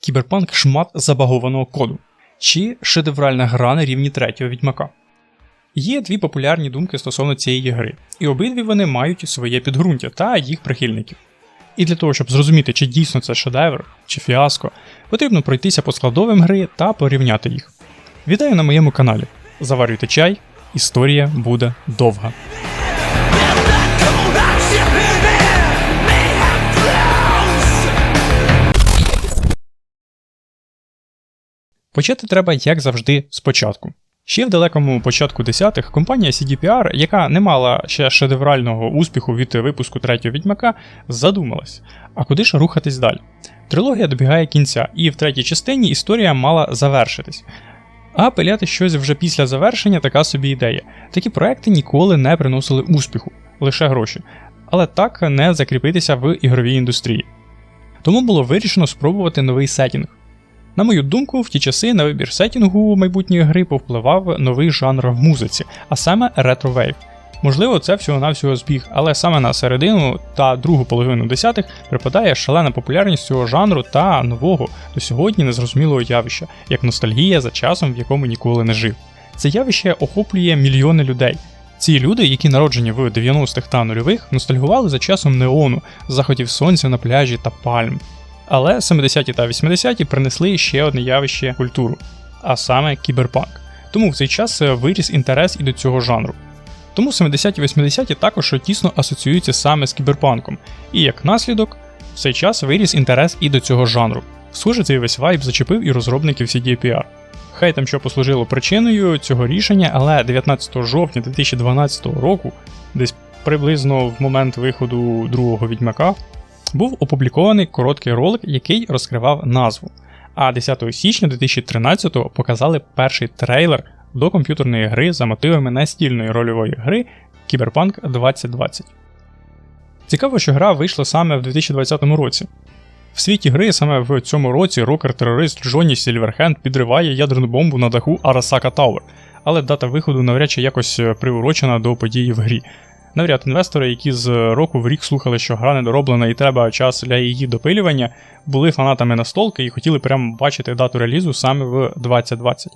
Кіберпанк – шмат забагованого коду, чи шедевральна гра на рівні третього Відьмака. Є дві популярні думки стосовно цієї гри, і обидві вони мають своє підґрунтя та їх прихильників. І для того, щоб зрозуміти, чи дійсно це шедевр, чи фіаско, потрібно пройтися по складовим гри та порівняти їх. Вітаю на моєму каналі. Заварюйте чай, історія буде довга. Почати треба, як завжди, спочатку. Ще в далекому початку 10-х компанія CDPR, яка не мала ще шедеврального успіху від випуску третього Відьмака, задумалась, а куди ж рухатись далі? Трилогія добігає кінця, і в третій частині історія мала завершитись. А пиляти щось вже після завершення – така собі ідея. Такі проекти ніколи не приносили успіху, лише гроші, але так не закріпитися в ігровій індустрії. Тому було вирішено спробувати новий сеттінг. На мою думку, в ті часи на вибір сеттінгу майбутньої гри повпливав новий жанр в музиці, а саме ретро-вейв. Можливо, це всього-навсього збіг, але саме на середину та другу половину 10-х припадає шалена популярність цього жанру та нового, до сьогодні незрозумілого явища, як ностальгія за часом, в якому ніколи не жив. Це явище охоплює мільйони людей. Ці люди, які народжені в 90-х та нульових, ностальгували за часом неону, заходів сонця на пляжі та пальм. Але 70-ті та 80-ті принесли ще одне явище культуру, а саме кіберпанк. Тому в цей час виріс інтерес і до цього жанру. Тому 70-ті 80-ті також тісно асоціюються саме з кіберпанком, і як наслідок, в цей час виріс інтерес і до цього жанру. Схоже, цей весь вайб зачепив і розробників CDPR. Хай там що послужило причиною цього рішення, але 19 жовтня 2012 року, десь приблизно в момент виходу другого Відьмака, був опублікований короткий ролик, який розкривав назву. А 10 січня 2013-го показали перший трейлер до комп'ютерної гри за мотивами настільної рольової гри Cyberpunk 2020. Цікаво, що гра вийшла саме в 2020 році. В світі гри саме в цьому році рокер-терорист Джонні Сільверхенд підриває ядерну бомбу на даху Арасака Тауер, але дата виходу навряд чи якось приурочена до події в грі. Навряд інвестори, які з року в рік слухали, що гра недороблена і треба час для її допилювання, були фанатами настолки і хотіли прямо бачити дату релізу саме в 2020.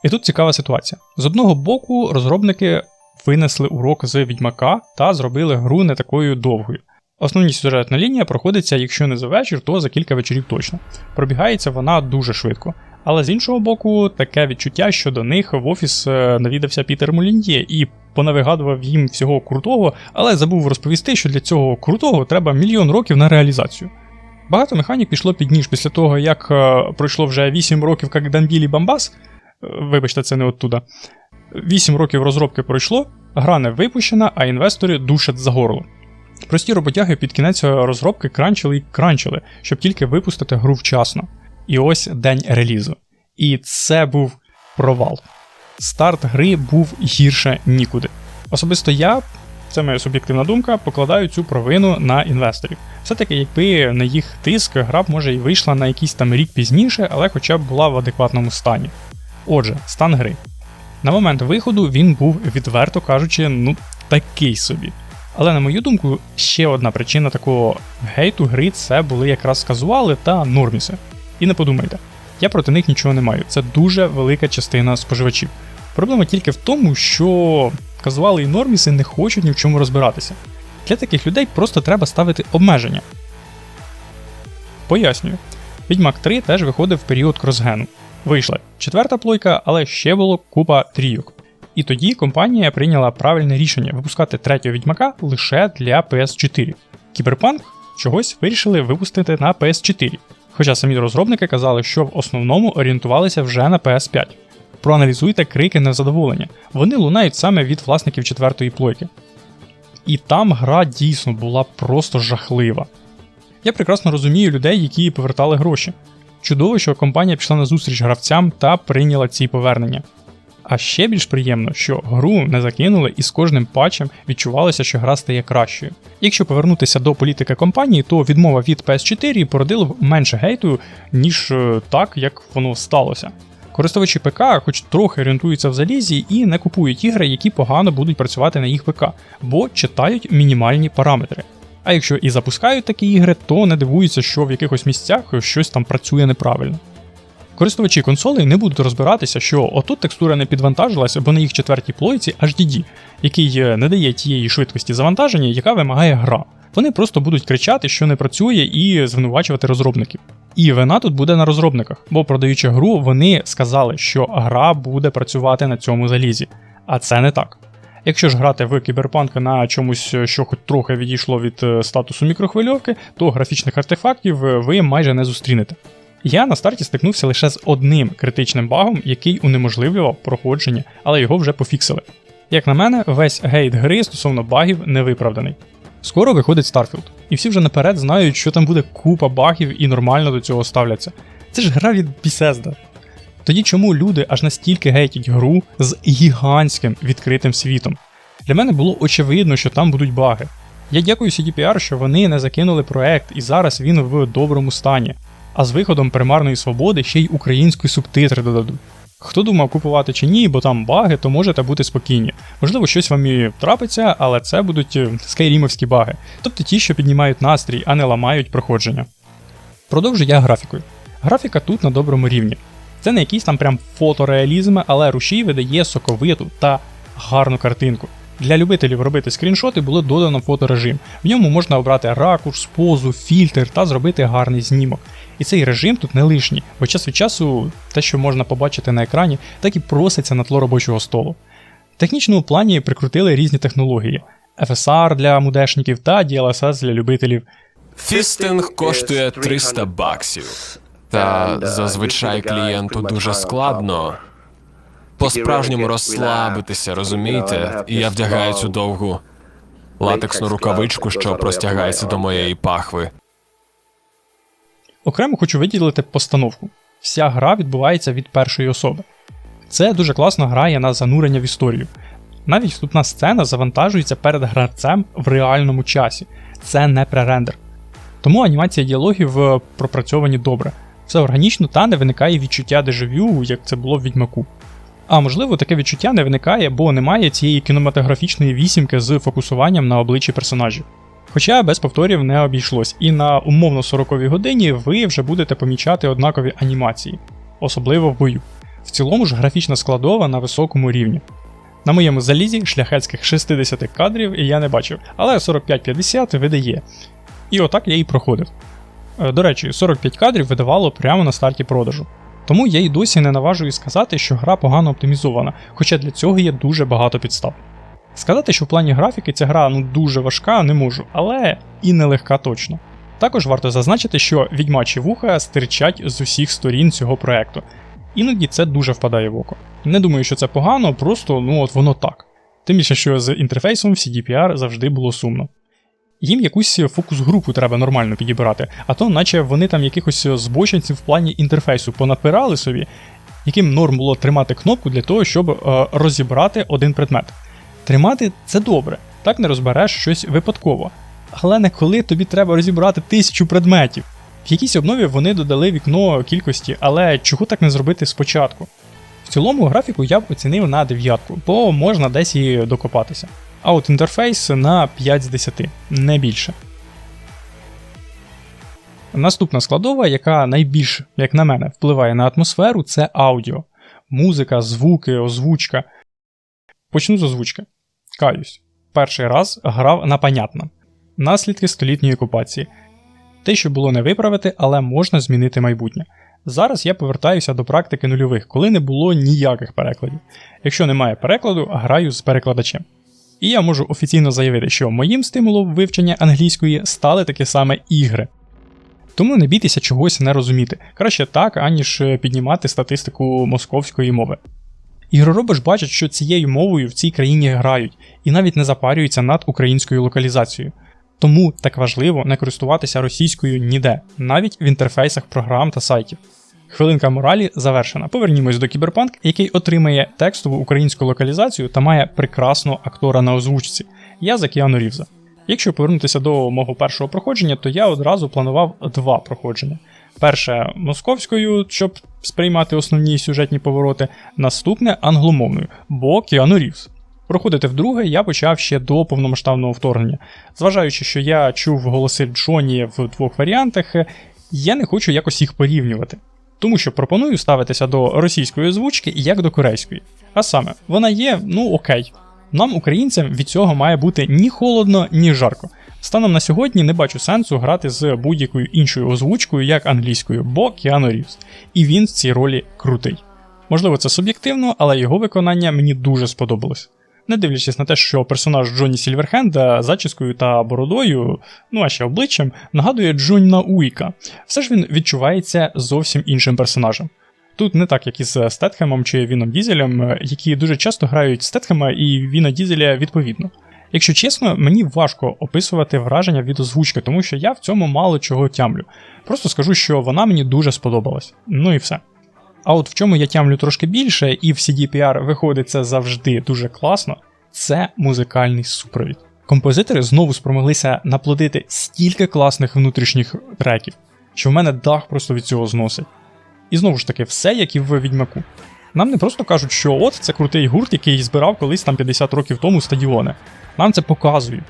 І тут цікава ситуація. З одного боку, розробники винесли урок з Відьмака та зробили гру не такою довгою. Основна сюжетна лінія проходиться, якщо не за вечір, то за кілька вечорів точно. Пробігається вона дуже швидко. Але з іншого боку, таке відчуття, що до них в офіс навідався Пітер Моліньє і понавигадував їм всього крутого, але забув розповісти, що для цього крутого треба мільйон років на реалізацію. Багато механік пішло під ніж після того, як пройшло вже 8 років, як Дамбілі Бамбас. Вибачте, це не оттуда. 8 років розробки пройшло, гра не випущена, а інвестори душать за горло. Прості роботяги під кінець розробки кранчили, щоб тільки випустити гру вчасно. І ось день релізу. І це був провал. Старт гри був гірше нікуди. Особисто я, це моя суб'єктивна думка, покладаю цю провину на інвесторів. Все-таки, якби на їх тиск, гра б може і вийшла на якийсь там рік пізніше, але хоча б була в адекватному стані. Отже, стан гри. На момент виходу він був, відверто кажучи, такий собі. Але на мою думку, ще одна причина такого гейту гри – це були якраз казуали та норміси. І не подумайте, я проти них нічого не маю, це дуже велика частина споживачів. Проблема тільки в тому, що казуали і норміси не хочуть ні в чому розбиратися. Для таких людей просто треба ставити обмеження. Пояснюю. Відьмак 3 теж виходив в період кросгену. Вийшла 4-та плойка, але ще було купа трійок. І тоді компанія прийняла правильне рішення випускати третього Відьмака лише для PS4. Кіберпанк чогось вирішили випустити на PS4. Хоча самі розробники казали, що в основному орієнтувалися вже на PS5. Проаналізуйте крики незадоволення. Вони лунають саме від власників 4-ї плойки. І там гра дійсно була просто жахлива. Я прекрасно розумію людей, які повертали гроші. Чудово, що компанія пішла на зустріч гравцям та прийняла ці повернення. А ще більш приємно, що гру не закинули і з кожним патчем відчувалося, що гра стає кращою. Якщо повернутися до політики компанії, то відмова від PS4 породила б менше гейту, ніж так, як воно сталося. Користувачі ПК хоч трохи орієнтуються в залізі і не купують ігри, які погано будуть працювати на їх ПК, бо читають мінімальні параметри. А якщо і запускають такі ігри, то не дивуються, що в якихось місцях щось там працює неправильно. Користувачі консолей не будуть розбиратися, що отут текстура не підвантажилася, бо на їх четвертій плойці HDD, який не дає тієї швидкості завантаження, яка вимагає гра. Вони просто будуть кричати, що не працює, і звинувачувати розробників. І вина тут буде на розробниках, бо продаючи гру, вони сказали, що гра буде працювати на цьому залізі. А це не так. Якщо ж грати в Кіберпанк на чомусь, що хоч трохи відійшло від статусу мікрохвильовки, то графічних артефактів ви майже не зустрінете. Я на старті стикнувся лише з одним критичним багом, який унеможливлював проходження, але його вже пофіксили. Як на мене, весь гейт гри стосовно багів невиправданий. Скоро виходить Starfield, і всі вже наперед знають, що там буде купа багів і нормально до цього ставляться. Це ж гра від Bethesda. Тоді чому люди аж настільки гейтять гру з гігантським відкритим світом? Для мене було очевидно, що там будуть баги. Я дякую CDPR, що вони не закинули проект, і зараз він в доброму стані. А з виходом примарної свободи ще й українські субтитри додадуть. Хто думав купувати чи ні, бо там баги, то можете бути спокійні. Можливо, щось вам і трапиться, але це будуть скайрімовські баги. Тобто ті, що піднімають настрій, а не ламають проходження. Продовжу я графікою. Графіка тут на доброму рівні. Це не якийсь там прям фотореалізм, але рушій видає соковиту та гарну картинку. Для любителів робити скріншоти було додано фоторежим. В ньому можна обрати ракурс, позу, фільтр та зробити гарний знімок. І цей режим тут не лишній, бо час від часу те, що можна побачити на екрані, так і проситься на тло робочого столу. В технічному плані прикрутили різні технології. FSR для мудешників та DLSS для любителів. Фістинг коштує $300. Та зазвичай клієнту дуже складно по-справжньому розслабитися, розумієте? І я вдягаю цю довгу латексну рукавичку, що простягається до моєї пахви. Окремо хочу виділити постановку. Вся гра відбувається від першої особи. Це дуже класно грає на занурення в історію. Навіть вступна сцена завантажується перед гравцем в реальному часі. Це не пререндер. Тому анімація діалогів пропрацьовані добре. Все органічно та не виникає відчуття дежавю, як це було в Відьмаку. А можливо, таке відчуття не виникає, бо немає цієї кінематографічної вісімки з фокусуванням на обличчі персонажів. Хоча без повторів не обійшлось, і на умовно 40-й годині ви вже будете помічати однакові анімації, особливо в бою. В цілому ж графічна складова на високому рівні. На моєму залізі шляхетських 60 кадрів я не бачив, але 45-50 видає. І отак я і проходив. До речі, 45 кадрів видавало прямо на старті продажу. Тому я й досі не наважую сказати, що гра погано оптимізована, хоча для цього є дуже багато підстав. Сказати, що в плані графіки ця гра дуже важка, не можу, але і не легка точно. Також варто зазначити, що відьмачі вуха стирчать з усіх сторін цього проекту. Іноді це дуже впадає в око. Не думаю, що це погано, просто воно так. Тим більше, що з інтерфейсом в CDPR завжди було сумно. Їм якусь фокус-групу треба нормально підібрати, а то наче вони там якихось збочинців в плані інтерфейсу понадпирали собі, яким норм було тримати кнопку для того, щоб розібрати один предмет. Тримати – це добре, так не розбереш щось випадково. Але не коли тобі треба розібрати 1000 предметів. В якійсь обнові вони додали вікно кількості, але чого так не зробити спочатку? В цілому графіку я б оцінив на 9, бо можна десь і докопатися. А от інтерфейс на 5 з 10, не більше. Наступна складова, яка найбільш, як на мене, впливає на атмосферу, це аудіо. Музика, звуки, озвучка. Почну з озвучки. Каюсь. Перший раз грав на понятно. Наслідки столітньої окупації. Те, що було не виправити, але можна змінити майбутнє. Зараз я повертаюся до практики нульових, коли не було ніяких перекладів. Якщо немає перекладу, граю з перекладачем. І я можу офіційно заявити, що моїм стимулом вивчення англійської стали такі саме ігри. Тому не бійтеся чогось не розуміти. Краще так, аніж піднімати статистику московської мови. Ігророби ж бачать, що цією мовою в цій країні грають, і навіть не запарюються над українською локалізацією. Тому так важливо не користуватися російською ніде, навіть в інтерфейсах програм та сайтів. Хвилинка моралі завершена. Повернімось до Кіберпанк, який отримає текстову українську локалізацію та має прекрасного актора на озвучці. Я за Кіану Рівза. Якщо повернутися до мого першого проходження, то я одразу планував 2 проходження. Перше московською, щоб сприймати основні сюжетні повороти, наступне англомовною, бо Кіану Рівз. Проходити вдруге я почав ще до повномасштабного вторгнення. Зважаючи, що я чув голоси Джоні в двох варіантах, я не хочу якось їх порівнювати. Тому що пропоную ставитися до російської озвучки як до корейської. А саме, вона є, окей. Нам, українцям, від цього має бути ні холодно, ні жарко. Станом на сьогодні не бачу сенсу грати з будь-якою іншою озвучкою, як англійською, бо Кіану Рівз. І він в цій ролі крутий. Можливо, це суб'єктивно, але його виконання мені дуже сподобалось. Не дивлячись на те, що персонаж Джонні Сільверхенда зачіскою та бородою, а ще обличчям, нагадує Джона Уіка. Все ж він відчувається зовсім іншим персонажем. Тут не так, як із Стетхемом чи Віном Дізелем, які дуже часто грають Стетхема і Віна Дізеля відповідно. Якщо чесно, мені важко описувати враження від озвучки, тому що я в цьому мало чого тямлю. Просто скажу, що вона мені дуже сподобалась. Ну і все. А от в чому я тямлю трошки більше, і в CDPR виходить це завжди дуже класно, це музикальний супровід. Композитори знову спромоглися наплодити стільки класних внутрішніх треків, що в мене дах просто від цього зносить. І знову ж таки, все як і в Відьмаку. Нам не просто кажуть, що от це крутий гурт, який збирав колись там 50 років тому стадіони. Нам це показують.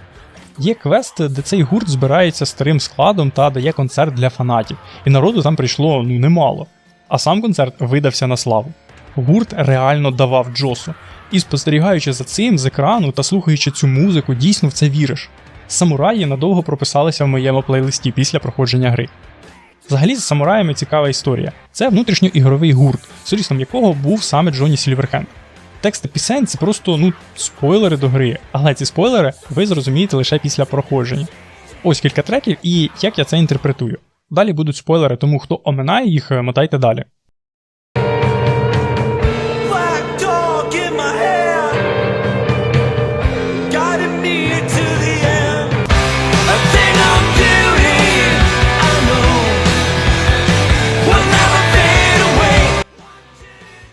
Є квест, де цей гурт збирається старим складом та дає концерт для фанатів. І народу там прийшло, немало. А сам концерт видався на славу. Гурт реально давав Джосу. І спостерігаючи за цим з екрану та слухаючи цю музику, дійсно в це віриш. Самураї надовго прописалися в моєму плейлисті після проходження гри. Взагалі з самураями цікава історія. Це внутрішньоігровий гурт, солістом якого був саме Джонні Сільверхенд. Тексти пісень – це просто, спойлери до гри, але ці спойлери ви зрозумієте лише після проходження. Ось кілька треків і як я це інтерпретую. Далі будуть спойлери, тому хто оминає їх, мотайте далі.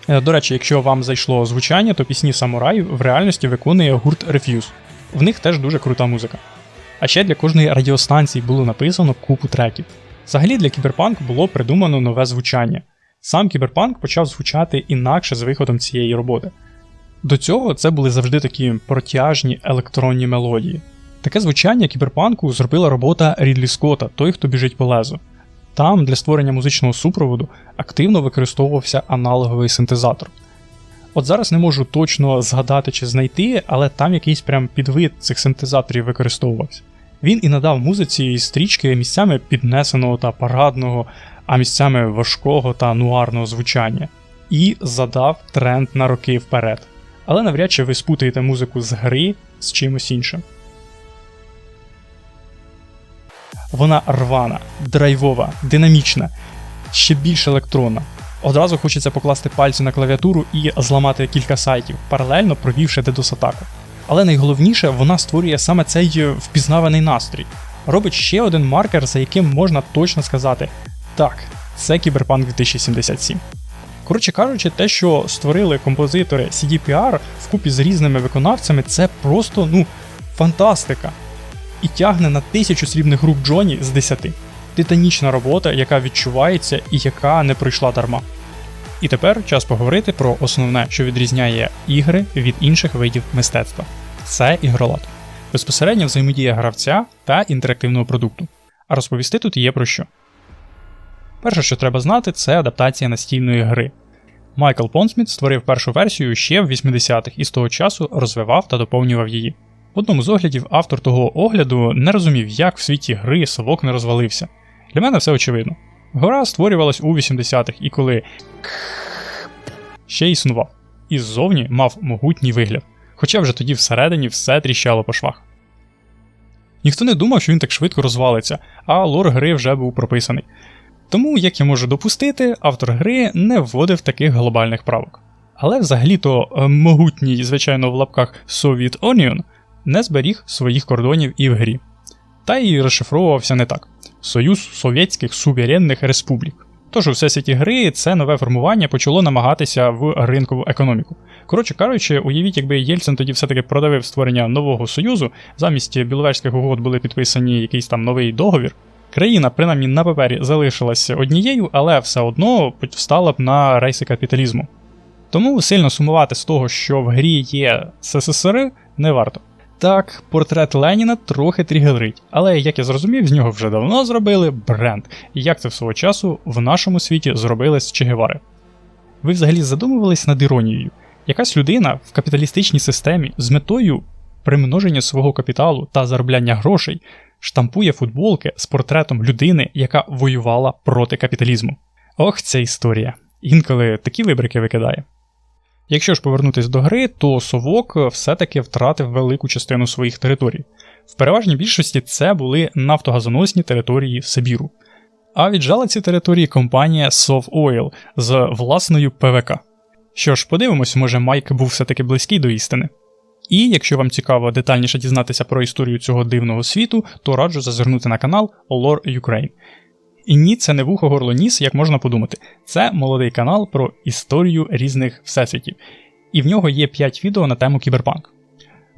До речі, якщо вам зайшло звучання, то пісні самураїв в реальності виконує гурт Refuse. В них теж дуже крута музика. А ще для кожної радіостанції було написано купу треків. Взагалі для Кіберпанк було придумано нове звучання. Сам Кіберпанк почав звучати інакше з виходом цієї роботи. До цього це були завжди такі протяжні електронні мелодії. Таке звучання Кіберпанку зробила робота Рідлі Скотта «Той, хто біжить по лезу». Там для створення музичного супроводу активно використовувався аналоговий синтезатор. От зараз не можу точно згадати чи знайти, але там якийсь прям підвид цих синтезаторів використовувався. Він і надав музиці стрічки місцями піднесеного та парадного, а місцями важкого та нуарного звучання. І задав тренд на роки вперед. Але навряд чи ви спутаєте музику з гри з чимось іншим. Вона рвана, драйвова, динамічна, ще більш електронна. Одразу хочеться покласти пальці на клавіатуру і зламати кілька сайтів, паралельно провівши DDoS-атаку. Але найголовніше, вона створює саме цей впізнаваний настрій. Робить ще один маркер, за яким можна точно сказати: так, це Кіберпанк 2077. Коротше кажучи, те, що створили композитори CDPR вкупі з різними виконавцями, це просто, фантастика. І тягне на 1000 срібних рук Джоні з 10. Титанічна робота, яка відчувається і яка не пройшла дарма. І тепер час поговорити про основне, що відрізняє ігри від інших видів мистецтва. Це ігролад. Безпосередньо взаємодія гравця та інтерактивного продукту. А розповісти тут є про що. Перше, що треба знати, це адаптація настільної гри. Майкл Понсміт створив першу версію ще в 80-х і з того часу розвивав та доповнював її. В одному з оглядів автор того огляду не розумів, як в світі гри совок не розвалився. Для мене все очевидно. Гра створювалась у 80-х і коли ще існував. І ззовні мав могутній вигляд. Хоча вже тоді всередині все тріщало по швах. Ніхто не думав, що він так швидко розвалиться, а лор гри вже був прописаний. Тому, як я можу допустити, автор гри не вводив таких глобальних правок. Але взагалі-то могутній, звичайно в лапках, Soviet Union не зберіг своїх кордонів і в грі. Та й розшифровувався не так. Союз Совєтських суверенних республік. Тож у всесвіті гри це нове формування почало намагатися в ринкову економіку. Коротше кажучи, уявіть, якби Єльцин тоді все-таки продавив створення нового союзу, замість біловежських угод були підписані якийсь там новий договір. Країна, принаймні на папері, залишилася однією, але все одно встала б на рейси капіталізму. Тому сильно сумувати з того, що в грі є СССР, не варто. Так, портрет Леніна трохи тригерить, але, як я зрозумів, з нього вже давно зробили бренд, і як це в свого часу в нашому світі зробили з Че Гевари. Ви взагалі задумувались над іронією? Якась людина в капіталістичній системі з метою примноження свого капіталу та заробляння грошей штампує футболки з портретом людини, яка воювала проти капіталізму. Ох, ця історія. Інколи такі вибрики викидає. Якщо ж повернутись до гри, то Совок все-таки втратив велику частину своїх територій. В переважній більшості це були нафтогазоносні території Сибіру. А віджала ці території компанія Sovoil з власною ПВК. Що ж, подивимось, може Майк був все-таки близький до істини. І якщо вам цікаво детальніше дізнатися про історію цього дивного світу, то раджу зазирнути на канал Lore Ukraine. І ні, це не вухо горло ніс, як можна подумати. Це молодий канал про історію різних всесвітів. І в нього є 5 відео на тему кіберпанк.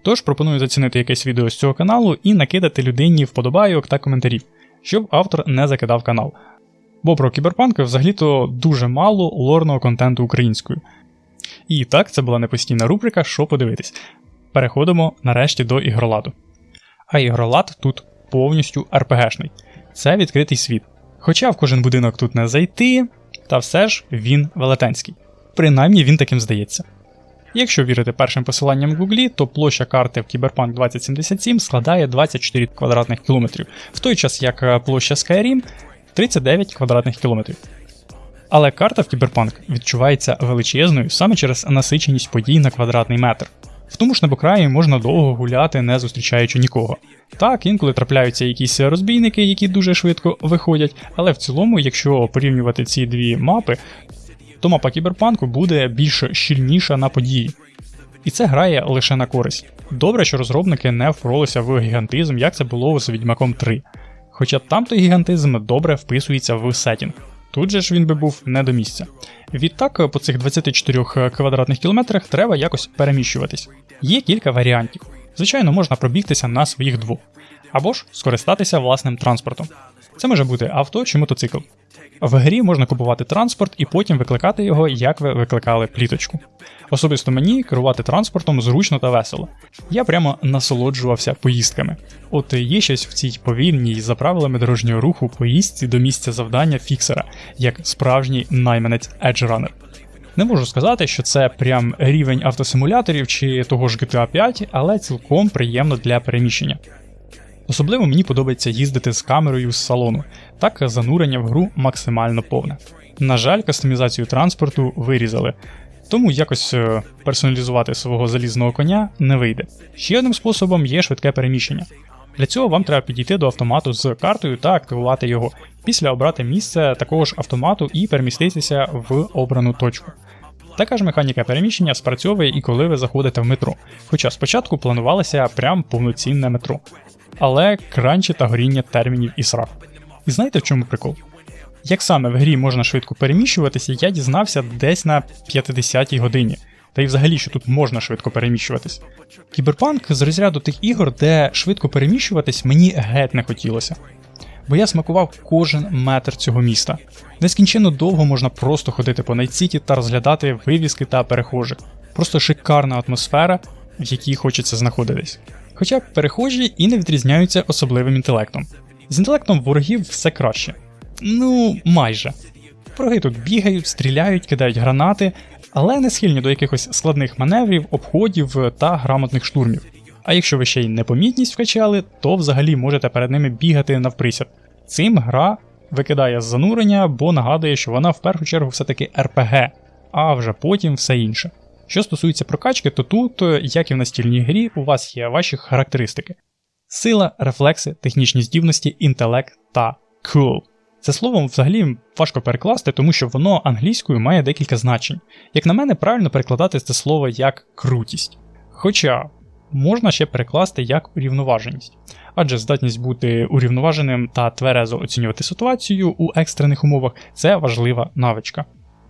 Тож пропоную зацінити якесь відео з цього каналу і накидати людині вподобайок та коментарів, щоб автор не закидав канал. Бо про кіберпанк взагалі-то дуже мало лорного контенту українською. І так, це була непостійна рубрика «Що подивитись?». Переходимо нарешті до ігроладу. А ігролад тут повністю РПГшний. Це відкритий світ. Хоча в кожен будинок тут не зайти, та все ж він велетенський. Принаймні він таким здається. Якщо вірити першим посиланням в Гуглі, то площа карти в Cyberpunk 2077 складає 24 квадратних кілометрів, в той час як площа Skyrim – 39 квадратних кілометрів. Але карта в Cyberpunk відчувається величезною саме через насиченість подій на квадратний метр. В тому ж небокраї можна довго гуляти, не зустрічаючи нікого. Так, інколи трапляються якісь розбійники, які дуже швидко виходять, але в цілому, якщо порівнювати ці дві мапи, то мапа Кіберпанку буде більш щільніша на події. І це грає лише на користь. Добре, що розробники не впоролися в гігантизм, як це було з Відьмаком 3. Хоча там той гігантизм добре вписується в сеттінг. Тут же ж він би був не до місця. Відтак, по цих 24 квадратних кілометрах треба якось переміщуватись. Є кілька варіантів. Звичайно, можна пробігтися на своїх двох. Або ж скористатися власним транспортом. Це може бути авто чи мотоцикл. В грі можна купувати транспорт і потім викликати його, як ви викликали пліточку. Особисто мені керувати транспортом зручно та весело. Я прямо насолоджувався поїздками. От є щось в цій повільній за правилами дорожнього руху поїздці до місця завдання фіксера, як справжній найманець Edge Runner. Не можу сказати, що це прям рівень автосимуляторів чи того ж GTA 5, але цілком приємно для переміщення. Особливо мені подобається їздити з камерою з салону, так занурення в гру максимально повне. На жаль, кастомізацію транспорту вирізали, тому якось персоналізувати свого залізного коня не вийде. Ще одним способом є швидке переміщення. Для цього вам треба підійти до автомату з картою та активувати його, після обрати місце такого ж автомату і переміститися в обрану точку. Така ж механіка переміщення спрацьовує і коли ви заходите в метро, хоча спочатку планувалося прям повноцінне метро. Але кранчі та горіння термінів і срав. І знаєте в чому прикол? Як саме в грі можна швидко переміщуватися, я дізнався десь на 50-й годині. Та й взагалі, що тут можна швидко переміщуватись. Кіберпанк з розряду тих ігор, де швидко переміщуватись мені геть не хотілося. Бо я смакував кожен метр цього міста. Нескінченно довго можна просто ходити по Найт-Сіті та розглядати вивіски та перехожих. Просто шикарна атмосфера, в якій хочеться знаходитись. Хоча перехожі і не відрізняються особливим інтелектом. З інтелектом ворогів все краще. Ну, майже. Вороги тут бігають, стріляють, кидають гранати, але не схильні до якихось складних маневрів, обходів та грамотних штурмів. А якщо ви ще й непомітність вкачали, то взагалі можете перед ними бігати навприсяд. Цим гра викидає з занурення, бо нагадує, що вона в першу чергу все-таки РПГ, а вже потім все інше. Що стосується прокачки, то тут, як і в настільній грі, у вас є ваші характеристики. Сила, рефлекси, технічні здібності, інтелект та cool. Це словом взагалі важко перекласти, тому що воно англійською має декілька значень. Як на мене, правильно перекладати це слово як крутість. Хоча можна ще перекласти як урівноваженість. Адже здатність бути урівноваженим та тверезо оцінювати ситуацію у екстрених умовах – це важлива навичка.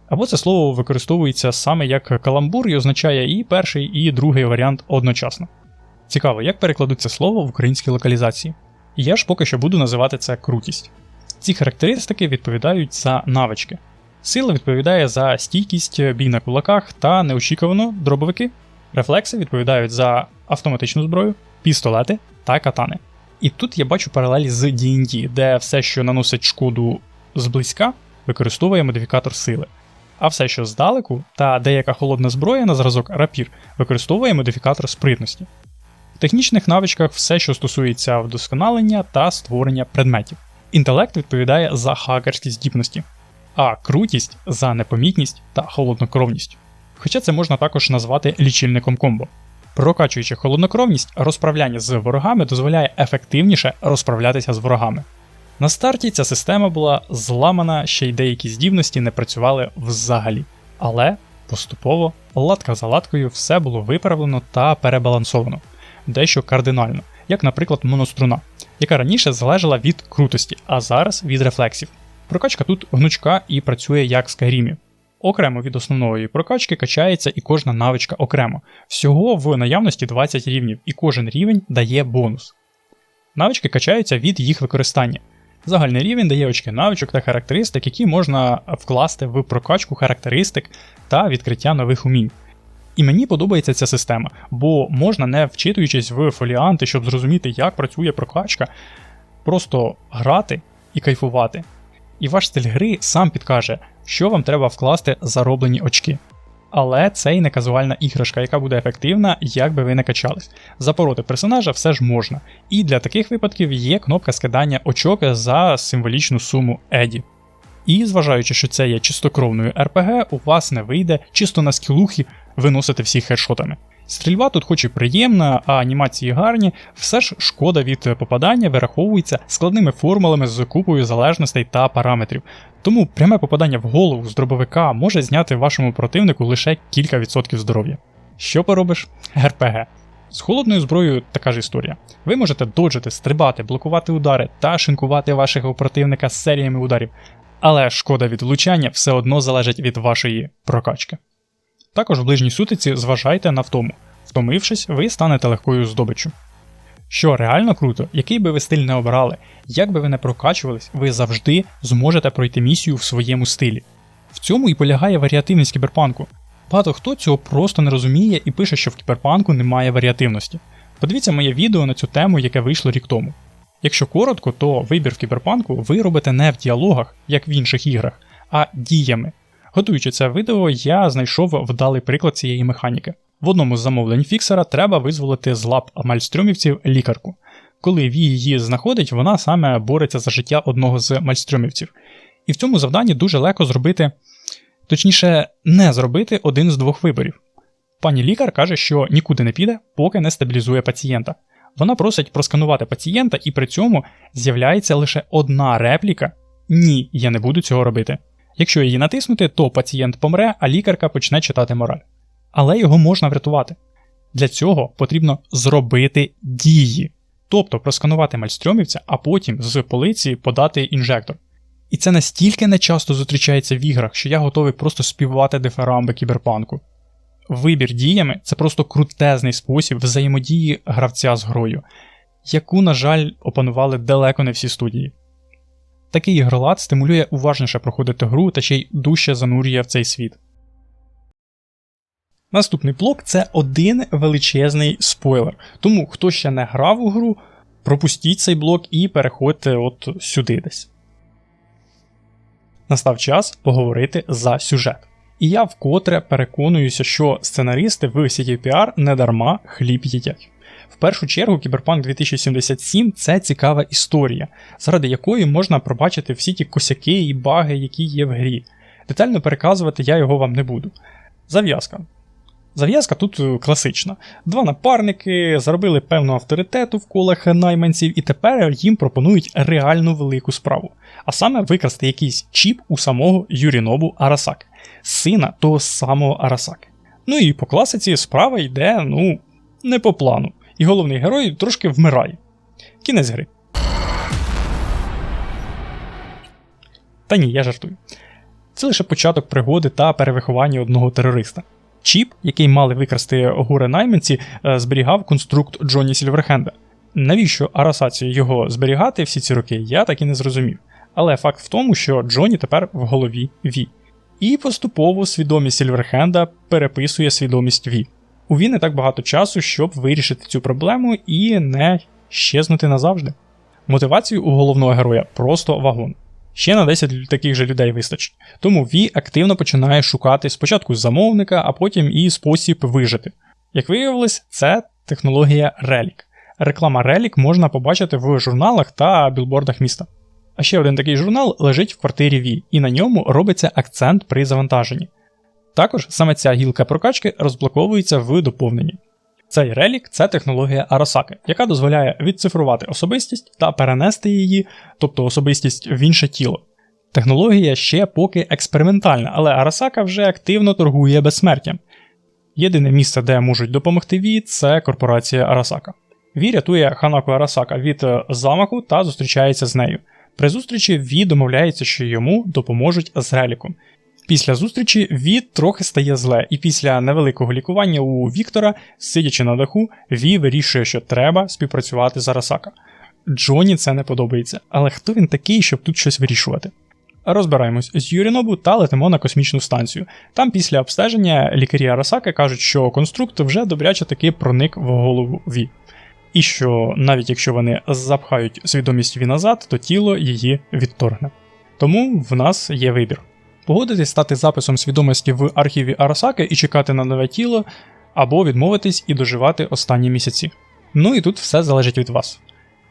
Або це слово використовується саме як каламбур і означає і перший, і другий варіант одночасно. Цікаво, як перекладуть це слово в українській локалізації. І я ж поки що буду називати це крутість. Ці характеристики відповідають за навички. Сила відповідає за стійкість, бій на кулаках та неочікувано дробовики. Рефлекси відповідають за автоматичну зброю, пістолети та катани. І тут я бачу паралелі з D&D, де все, що наносить шкоду зблизька, використовує модифікатор сили. А все, що здалеку, та деяка холодна зброя на зразок рапір, використовує модифікатор спритності. В технічних навичках все, що стосується вдосконалення та створення предметів. Інтелект відповідає за хакерські здібності, а крутість за непомітність та холоднокровність. Хоча це можна також назвати лічильником комбо. Прокачуючи холоднокровність, розправляння з ворогами дозволяє ефективніше розправлятися з ворогами. На старті ця система була зламана, ще й деякі здібності не працювали взагалі. Але поступово, латка за латкою, все було виправлено та перебалансовано. Дещо кардинально, як, наприклад, моноструна, яка раніше залежала від крутості, а зараз від рефлексів. Прокачка тут гнучка і працює як в Skyrim. Окремо від основної прокачки качається і кожна навичка окремо. Всього в наявності 20 рівнів, і кожен рівень дає бонус. Навички качаються від їх використання. Загальний рівень дає очки навичок та характеристик, які можна вкласти в прокачку характеристик та відкриття нових умінь. І мені подобається ця система, бо можна, не вчитуючись в фоліанти, щоб зрозуміти, як працює прокачка, просто грати і кайфувати. І ваш стиль гри сам підкаже, що вам треба вкласти зароблені очки. Але це й не казуальна іграшка, яка буде ефективна, як би ви не качались. Запороти персонажа все ж можна. І для таких випадків є кнопка скидання очок за символічну суму Еді. І зважаючи, що це є чистокровною РПГ, у вас не вийде чисто на скілухи виносити всіх хедшотами. Стрільба тут хоч і приємна, а анімації гарні, все ж шкода від попадання вираховується складними формулами з купою залежностей та параметрів. Тому пряме попадання в голову з дробовика може зняти вашому противнику лише кілька відсотків здоров'я. Що поробиш? РПГ. З холодною зброєю така ж історія. Ви можете доджити, стрибати, блокувати удари та шинкувати вашого противника з серіями ударів, але шкода від влучання все одно залежить від вашої прокачки. Також в ближній сутиці зважайте на втому. Втомившись, ви станете легкою здобиччю. Що реально круто, який би ви стиль не обрали, як би ви не прокачувались, ви завжди зможете пройти місію в своєму стилі. В цьому і полягає варіативність кіберпанку. Багато хто цього просто не розуміє і пише, що в кіберпанку немає варіативності. Подивіться моє відео на цю тему, яке вийшло рік тому. Якщо коротко, то вибір в кіберпанку ви робите не в діалогах, як в інших іграх, а діями. Готуючи це відео, я знайшов вдалий приклад цієї механіки. В одному з замовлень фіксера треба визволити з лап мальстрьомівців лікарку. Коли Ві її знаходить, вона саме бореться за життя одного з мальстрьомівців. І в цьому завданні дуже легко зробити, точніше, не зробити один з двох виборів. Пані лікар каже, що нікуди не піде, поки не стабілізує пацієнта. Вона просить просканувати пацієнта, і при цьому з'являється лише одна репліка «Ні, я не буду цього робити». Якщо її натиснути, то пацієнт помре, а лікарка почне читати мораль. Але його можна врятувати. Для цього потрібно зробити дії. Тобто просканувати мальстрьомівця, а потім з полиці подати інжектор. І це настільки нечасто зустрічається в іграх, що я готовий просто співати дифирамби кіберпанку. Вибір діями – це просто крутезний спосіб взаємодії гравця з грою, яку, на жаль, опанували далеко не всі студії. Такий ігролад стимулює уважніше проходити гру та ще й дужче занурює в цей світ. Наступний блок – це один величезний спойлер. Тому, хто ще не грав у гру, пропустіть цей блок і переходьте от сюди десь. Настав час поговорити за сюжет. І я вкотре переконуюся, що сценаристи в CDPR недарма хліб їдять. В першу чергу Кіберпанк 2077 – це цікава історія, заради якої можна пробачити всі ті косяки і баги, які є в грі. Детально переказувати я його вам не буду. Зав'язка. Зав'язка тут класична. Два напарники заробили певну авторитету в колах найманців і тепер їм пропонують реальну велику справу. А саме викрасти якийсь чіп у самого Юрінобу Арасаки, сина того самого Арасаки. Ну і по класиці справа йде, не по плану. І головний герой трошки вмирає. Кінець гри. Та ні, я жартую. Це лише початок пригоди та перевиховання одного терориста. Чіп, який мали викрасти горе-найманці, зберігав конструкт Джонні Сільверхенда. Навіщо Арасаці його зберігати всі ці роки, я так і не зрозумів. Але факт в тому, що Джонні тепер в голові Ві. І поступово свідомість Сільверхенда переписує свідомість Ві. У Ві не так багато часу, щоб вирішити цю проблему і не щезнути назавжди. Мотивацію у головного героя просто вагон. Ще на 10 таких же людей вистачить. Тому Ві активно починає шукати спочатку замовника, а потім і спосіб вижити. Як виявилось, це технологія Relic. Реклама Relic можна побачити в журналах та білбордах міста. А ще один такий журнал лежить в квартирі Ві, і на ньому робиться акцент при завантаженні. Також саме ця гілка прокачки розблоковується в доповненні. Цей Relic – це технологія Арасаки, яка дозволяє відцифрувати особистість та перенести її, тобто особистість в інше тіло. Технологія ще поки експериментальна, але Арасака вже активно торгує безсмертям. Єдине місце, де можуть допомогти Ві – це корпорація Арасака. Ві рятує Ханако Арасака від замаху та зустрічається з нею. При зустрічі Ві домовляється, що йому допоможуть з Реліком. Після зустрічі Ві трохи стає зле, і після невеликого лікування у Віктора, сидячи на даху, Ві вирішує, що треба співпрацювати з Арасака. Джоні це не подобається, але хто він такий, щоб тут щось вирішувати? Розбираємось з Юрінобу та летимо на космічну станцію. Там після обстеження лікарі Арасаки кажуть, що конструкт вже добряче таки проник в голову Ві. І що навіть якщо вони запхають свідомість Ві назад, то тіло її відторгне. Тому в нас є вибір. Погодитись стати записом свідомості в архіві Арасаки і чекати на нове тіло, або відмовитись і доживати останні місяці. Ну і тут все залежить від вас.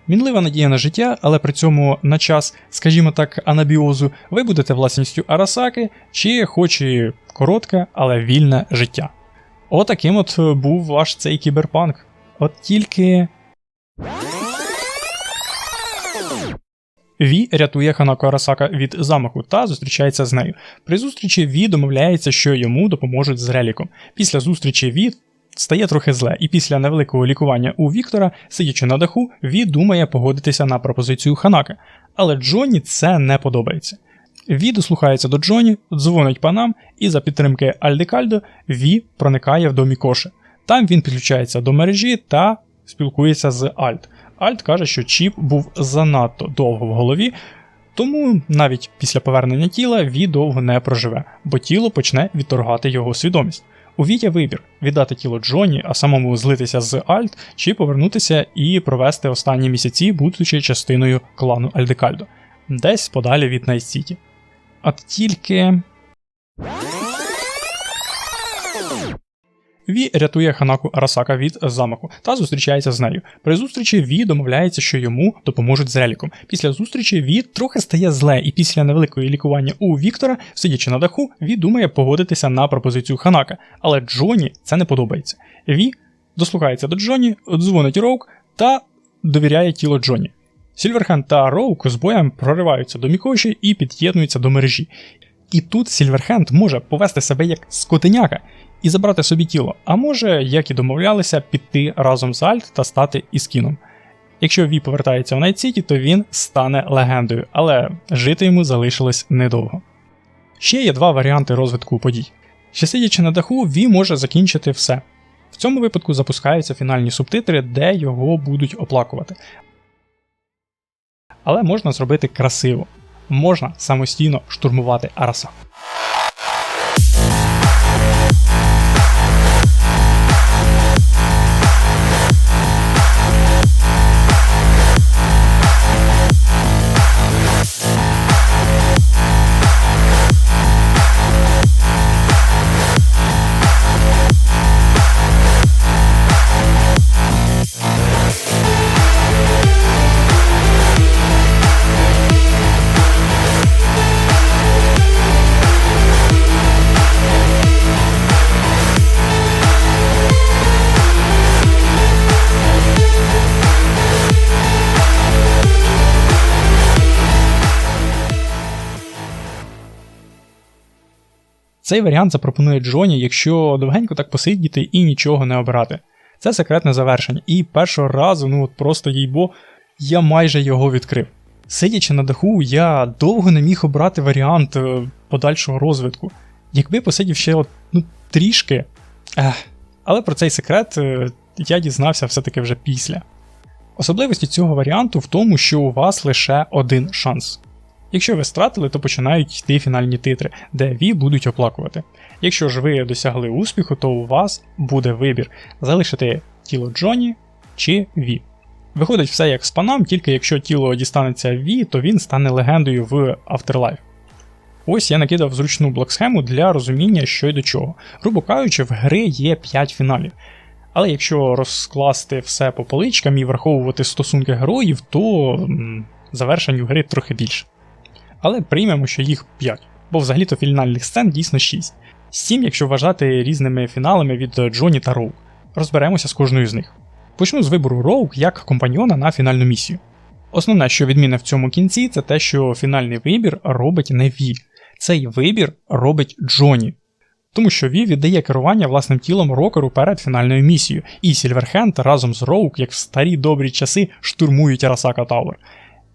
Мінлива надія на життя, але при цьому на час, скажімо так, анабіозу, ви будете власністю Арасаки, чи хоч і коротке, але вільне життя. Отаким от був ваш цей кіберпанк. От тільки... Ві рятує Ханако Арасака від замаху та зустрічається з нею. При зустрічі Ві домовляється, що йому допоможуть з Реліком. Після зустрічі Ві стає трохи зле, і після невеликого лікування у Віктора, сидячи на даху, Ві думає погодитися на пропозицію Ханаки. Але Джоні це не подобається. Ві дослухається до Джоні, дзвонить панам, і за підтримки Альдекальдо Ві проникає в домі Коши. Там він підключається до мережі та спілкується з Альт. Альт каже, що чіп був занадто довго в голові, тому навіть після повернення тіла Ві довго не проживе, бо тіло почне відторгати його свідомість. У Ві є вибір – віддати тіло Джоні, а самому злитися з Альт, чи повернутися і провести останні місяці, будучи частиною клану Альдекальдо, десь подалі від Найт-Сіті. От тільки... Ві рятує Ханаку Арасака від замаху та зустрічається з нею. При зустрічі Ві домовляється, що йому допоможуть з Реліком. Після зустрічі Ві трохи стає зле, і після невеликої лікування у Віктора, сидячи на даху, Ві думає погодитися на пропозицію Ханака. Але Джоні це не подобається. Ві дослухається до Джоні, дзвонить Роук та довіряє тіло Джоні. Сільверхенд та Роук з боєм прориваються до Мікоші і під'єднуються до мережі. І тут Сільверхенд може повести себе як скотиняка і забрати собі тіло, а може, як і домовлялися, піти разом з Альт та стати Іскіном. Якщо Ві повертається в Найт-Сіті, то він стане легендою, але жити йому залишилось недовго. Ще є два варіанти розвитку подій. Ще сидячи на даху, Ві може закінчити все. В цьому випадку запускаються фінальні субтитри, де його будуть оплакувати. Але можна зробити красиво. Можна самостійно штурмувати Арасаку. Цей варіант запропонує Джоні, якщо довгенько так посидіти і нічого не обирати. Це секретне завершення, і першого разу, просто їйбо, я майже його відкрив. Сидячи на даху, я довго не міг обрати варіант подальшого розвитку. Якби посидів ще трішки. Але про цей секрет я дізнався все-таки вже після. Особливості цього варіанту в тому, що у вас лише один шанс. Якщо ви стратили, то починають йти фінальні титри, де Ві будуть оплакувати. Якщо ж ви досягли успіху, то у вас буде вибір залишити тіло Джоні чи Ві. Виходить все як з панам, тільки якщо тіло дістанеться Ві, то він стане легендою в Afterlife. Ось я накидав зручну блок-схему для розуміння, що й до чого. Грубо кажучи, в гри є 5 фіналів. Але якщо розкласти все по поличкам і враховувати стосунки героїв, то завершень у гри трохи більше. Але приймемо, що їх 5, бо взагалі-то фінальних сцен дійсно 6. 7, якщо вважати різними фіналами від Джоні та Роук. Розберемося з кожною з них. Почну з вибору Роук як компаньйона на фінальну місію. Основне, що відмінне в цьому кінці, це те, що фінальний вибір робить не Ві. Цей вибір робить Джоні. Тому що Ві віддає керування власним тілом Рокеру перед фінальною місією, і Сільверхенд разом з Роук, як в старі добрі часи, штурмують Арасака Тауер.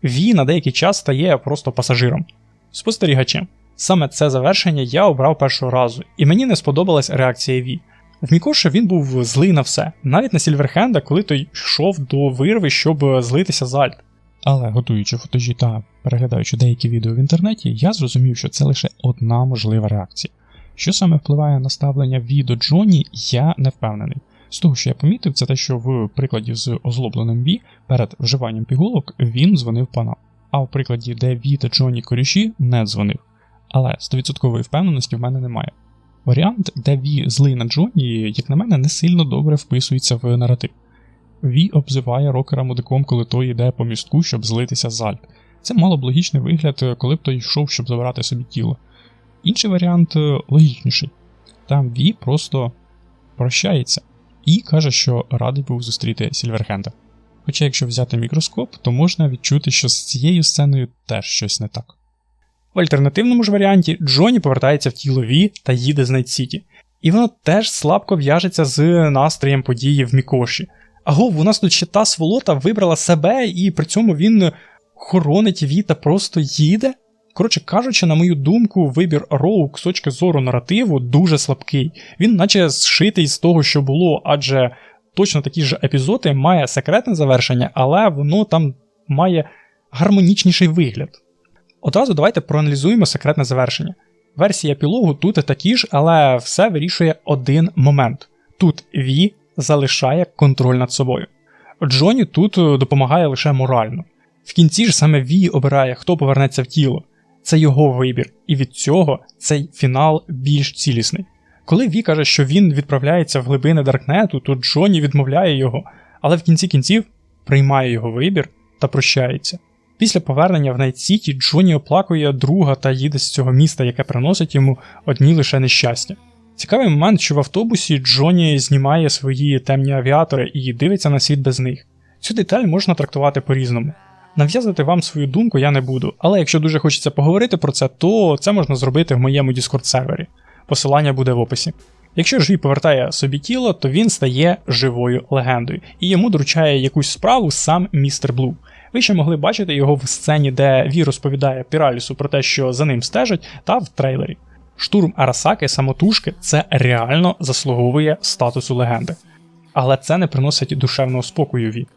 Ві на деякий час стає просто пасажиром. Спостерігачем. Саме це завершення я обрав першого разу, і мені не сподобалась реакція Ві. В Мікоші він був злий на все, навіть на Сільверхенда, коли той йшов до вирви, щоб злитися з Альт. Але готуючи футажі та переглядаючи деякі відео в інтернеті, я зрозумів, що це лише одна можлива реакція. Що саме впливає на ставлення Ві до Джоні, я не впевнений. З того, що я помітив, це те, що в прикладі з озлобленим Ві перед вживанням пігулок він дзвонив панам. А в прикладі, де Ві та Джоні коріші, не дзвонив. Але 100% впевненості в мене немає. Варіант, де Ві злий на Джоні, як на мене, не сильно добре вписується в наратив. Ві обзиває Рокера мудиком, коли той йде по містку, щоб злитися з Альт. Це мало б логічний вигляд, коли б той йшов, щоб забирати собі тіло. Інший варіант логічніший. Там Ві просто прощається і каже, що радий був зустріти Сільверхенда. Хоча якщо взяти мікроскоп, то можна відчути, що з цією сценою теж щось не так. В альтернативному ж варіанті Джоні повертається в тіло Ві та їде з Найт-Сіті. І воно теж слабко в'яжеться з настроєм події в Мікоші. Агов, у нас тут ще та сволота вибрала себе, і при цьому він хоронить Ві та просто їде? Коротше кажучи, на мою думку, вибір Роук з точки зору наративу дуже слабкий. Він наче зшитий з того, що було, адже точно такі ж епізоди має секретне завершення, але воно там має гармонічніший вигляд. Одразу давайте проаналізуємо секретне завершення. Версії епілогу тут такі ж, але все вирішує один момент. Тут Ві залишає контроль над собою. Джоні тут допомагає лише морально. В кінці ж саме Ві обирає, хто повернеться в тіло. Це його вибір, і від цього цей фінал більш цілісний. Коли Ві каже, що він відправляється в глибини Даркнету, то Джоні відмовляє його, але в кінці кінців приймає його вибір та прощається. Після повернення в Найт-Сіті Джоні оплакує друга та їде з цього міста, яке приносить йому одні лише нещастя. Цікавий момент, що в автобусі Джоні знімає свої темні авіатори і дивиться на світ без них. Цю деталь можна трактувати по-різному. Нав'язати вам свою думку я не буду, але якщо дуже хочеться поговорити про це, то це можна зробити в моєму Discord-сервері. Посилання буде в описі. Якщо ж Ві повертає собі тіло, то він стає живою легендою, і йому доручає якусь справу сам містер Блу. Ви ще могли бачити його в сцені, де Ві розповідає Піралісу про те, що за ним стежать, та в трейлері. Штурм Арасаки самотужки – це реально заслуговує статусу легенди. Але це не приносить душевного спокою Ві.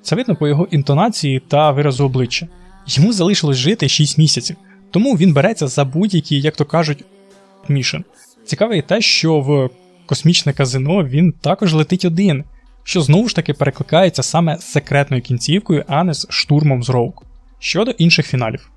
Це видно по його інтонації та виразу обличчя. Йому залишилось жити 6 місяців, тому він береться за будь-які, як то кажуть, мішен. Цікаве і те, що в космічне казино він також летить один, що знову ж таки перекликається саме з секретною кінцівкою, а не з штурмом з Роук. Щодо інших фіналів.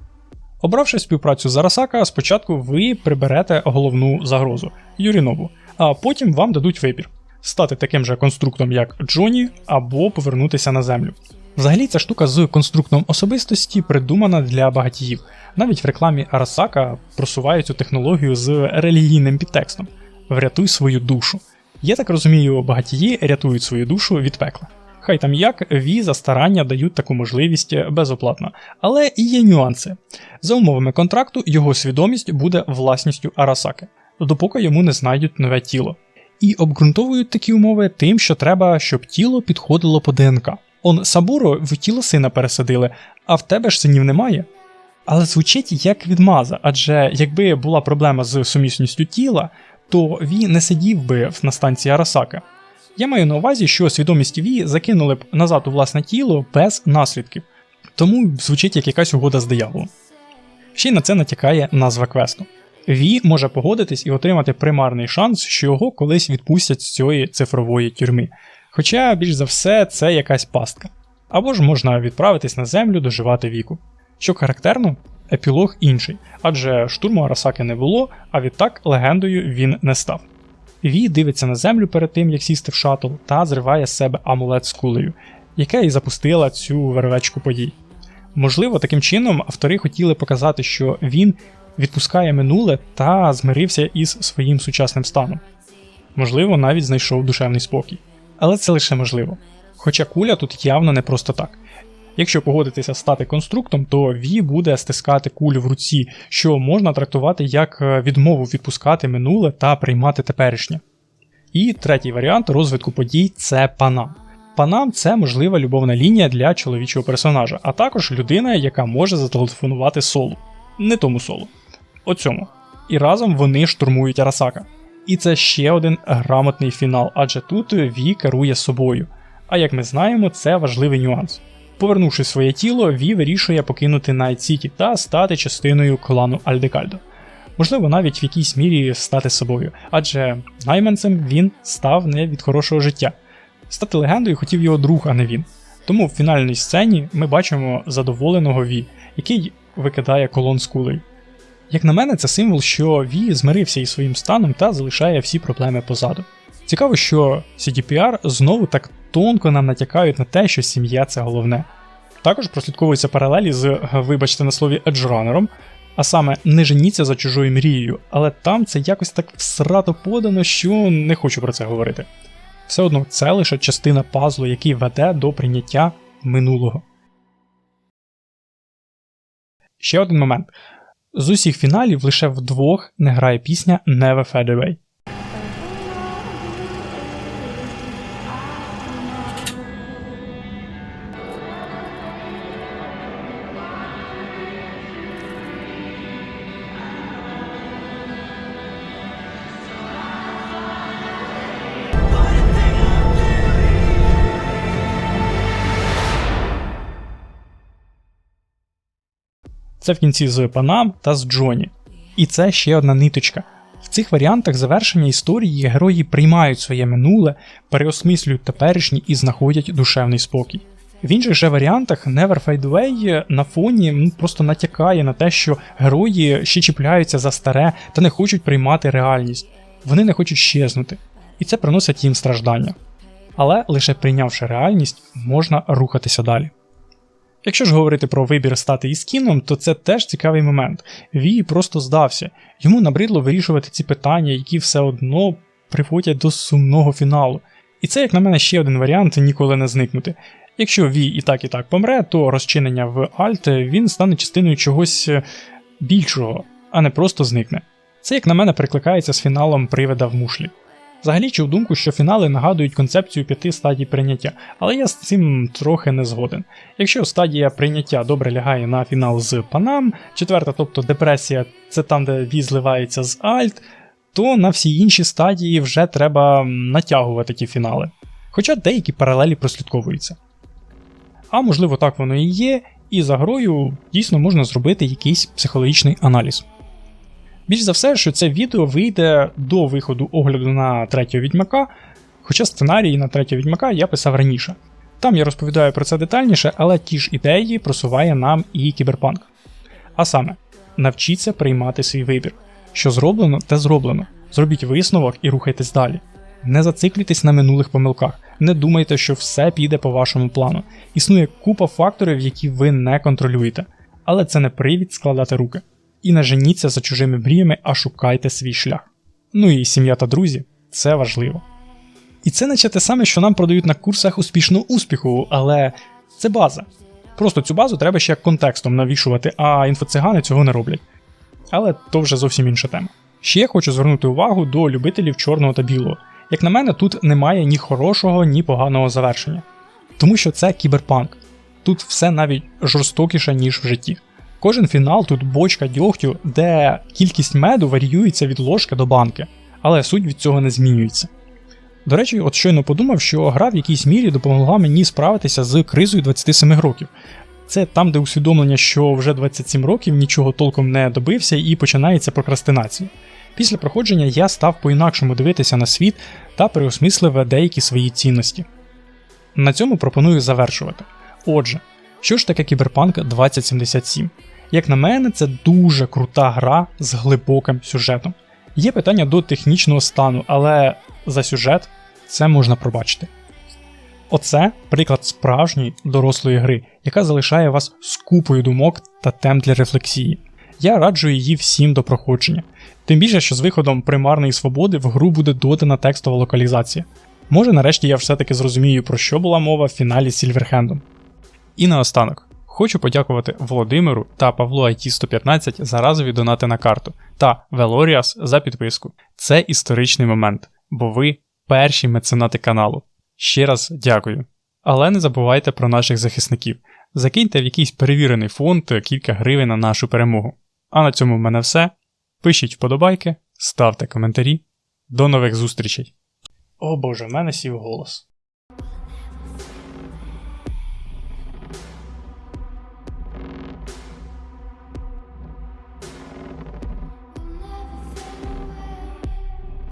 Обравши співпрацю з Арасака, спочатку ви приберете головну загрозу – Юрінову, а потім вам дадуть вибір – стати таким же конструктом, як Джоні, або повернутися на Землю. Взагалі, ця штука з конструктом особистості придумана для багатіїв. Навіть в рекламі Арасака просувають цю технологію з релігійним підтекстом – «Врятуй свою душу». Я так розумію, багатії рятують свою душу від пекла. Хай там як, Ві за старання дають таку можливість безоплатно. Але і є нюанси. За умовами контракту, його свідомість буде власністю Арасаки, допоки йому не знайдуть нове тіло. І обґрунтовують такі умови тим, що треба, щоб тіло підходило по ДНК. Он Сабуро в тіло сина пересадили, а в тебе ж синів немає. Але звучить як відмаза, адже якби була проблема з сумісністю тіла, то Ві не сидів би на станції Арасаки. Я маю на увазі, що свідомість Ві закинули б назад у власне тіло без наслідків. Тому звучить як якась угода з дияволом. Ще й на це натякає назва квесту. Ві може погодитись і отримати примарний шанс, що його колись відпустять з цієї цифрової тюрми. Хоча, більш за все, це якась пастка. Або ж можна відправитись на землю доживати віку. Що характерно, епілог інший, адже штурму Арасаки не було, а відтак легендою він не став. Ві дивиться на землю перед тим, як сісти в шаттл, та зриває з себе амулет з кулею, яка і запустила цю вервечку подій. Можливо, таким чином автори хотіли показати, що він відпускає минуле та змирився із своїм сучасним станом. Можливо, навіть знайшов душевний спокій. Але це лише можливо. Хоча куля тут явно не просто так. Якщо погодитися стати конструктом, то Ві буде стискати кулю в руці, що можна трактувати як відмову відпускати минуле та приймати теперішнє. І третій варіант розвитку подій – це Панам. Панам – це можлива любовна лінія для чоловічого персонажа, а також людина, яка може зателефонувати Солу. Не тому Солу. Оцьому. І разом вони штурмують Арасака. І це ще один грамотний фінал, адже тут Ві керує собою. А як ми знаємо, це важливий нюанс. Повернувши своє тіло, Ві вирішує покинути Найт-Сіті та стати частиною клану Альдекальдо. Можливо, навіть в якійсь мірі стати собою, адже найманцем він став не від хорошого життя. Стати легендою хотів його друг, а не він. Тому в фінальній сцені ми бачимо задоволеного Ві, який викидає колон з кулею. Як на мене, це символ, що Ві змирився із своїм станом та залишає всі проблеми позаду. Цікаво, що CDPR знову так тонко нам натякають на те, що сім'я – це головне. Також прослідковуються паралелі з, вибачте на слові, еджранером, а саме не женіться за чужою мрією, але там це якось так всрато подано, що не хочу про це говорити. Все одно це лише частина пазлу, який веде до прийняття минулого. Ще один момент. З усіх фіналів лише вдвох не грає пісня Never Fade Away. Це в кінці з Панам та з Джоні. І це ще одна ниточка. В цих варіантах завершення історії герої приймають своє минуле, переосмислюють теперішнє і знаходять душевний спокій. В інших же варіантах Never Fade Away на фоні просто натякає на те, що герої ще чіпляються за старе та не хочуть приймати реальність. Вони не хочуть щезнути. І це приносить їм страждання. Але лише прийнявши реальність, можна рухатися далі. Якщо ж говорити про вибір стати Іскіном, то це теж цікавий момент. Ві просто здався. Йому набридло вирішувати ці питання, які все одно приводять до сумного фіналу. І це, як на мене, ще один варіант ніколи не зникнути. Якщо Ві і так помре, то розчинення в Альт він стане частиною чогось більшого, а не просто зникне. Це, як на мене, перекликається з фіналом Привида в мушлі. Взагалі чув думку, що фінали нагадують концепцію 5 стадій прийняття, але я з цим трохи не згоден. Якщо стадія прийняття добре лягає на фінал з Панам, 4-та, тобто депресія, це там, де Ві зливається з Альт, то на всі інші стадії вже треба натягувати ті фінали. Хоча деякі паралелі прослідковуються. А можливо так воно і є, і за грою дійсно можна зробити якийсь психологічний аналіз. Більш за все, що це відео вийде до виходу огляду на 3-го Відьмака, хоча сценарій на 3-го Відьмака я писав раніше. Там я розповідаю про це детальніше, але ті ж ідеї просуває нам і Кіберпанк. А саме, навчіться приймати свій вибір. Що зроблено, те зроблено. Зробіть висновок і рухайтесь далі. Не зациклюйтесь на минулих помилках, не думайте, що все піде по вашому плану. Існує купа факторів, які ви не контролюєте. Але це не привід складати руки. І не женіться за чужими мріями, а шукайте свій шлях. Ну і сім'я та друзі – це важливо. І це наче те саме, що нам продають на курсах успішного успіху, але це база. Просто цю базу треба ще контекстом навішувати, а інфоцигани цього не роблять. Але то вже зовсім інша тема. Ще я хочу звернути увагу до любителів чорного та білого. Як на мене, тут немає ні хорошого, ні поганого завершення. Тому що це кіберпанк. Тут все навіть жорстокіше, ніж в житті. Кожен фінал тут бочка дьогтю, де кількість меду варіюється від ложки до банки, але суть від цього не змінюється. До речі, от щойно подумав, що гра в якійсь мірі допомогла мені справитися з кризою 27 років. Це там, де усвідомлення, що вже 27 років нічого толком не добився і починається прокрастинація. Після проходження я став по-інакшому дивитися на світ та переосмислив деякі свої цінності. На цьому пропоную завершувати. Отже, що ж таке Cyberpunk 2077? Як на мене, це дуже крута гра з глибоким сюжетом. Є питання до технічного стану, але за сюжет це можна пробачити. Оце приклад справжньої дорослої гри, яка залишає вас з купою думок та тем для рефлексії. Я раджу її всім до проходження. Тим більше, що з виходом примарної свободи в гру буде додана текстова локалізація. Може, нарешті я все-таки зрозумію, про що була мова в фіналі з Сільверхендом. І наостанок. Хочу подякувати Володимиру та Павлу IT115 за разові донати на карту та Велоріас за підписку. Це історичний момент, бо ви перші меценати каналу. Ще раз дякую. Але не забувайте про наших захисників. Закиньте в якийсь перевірений фонд кілька гривень на нашу перемогу. А на цьому в мене все. Пишіть вподобайки, ставте коментарі. До нових зустрічей. О боже, в мене сів голос.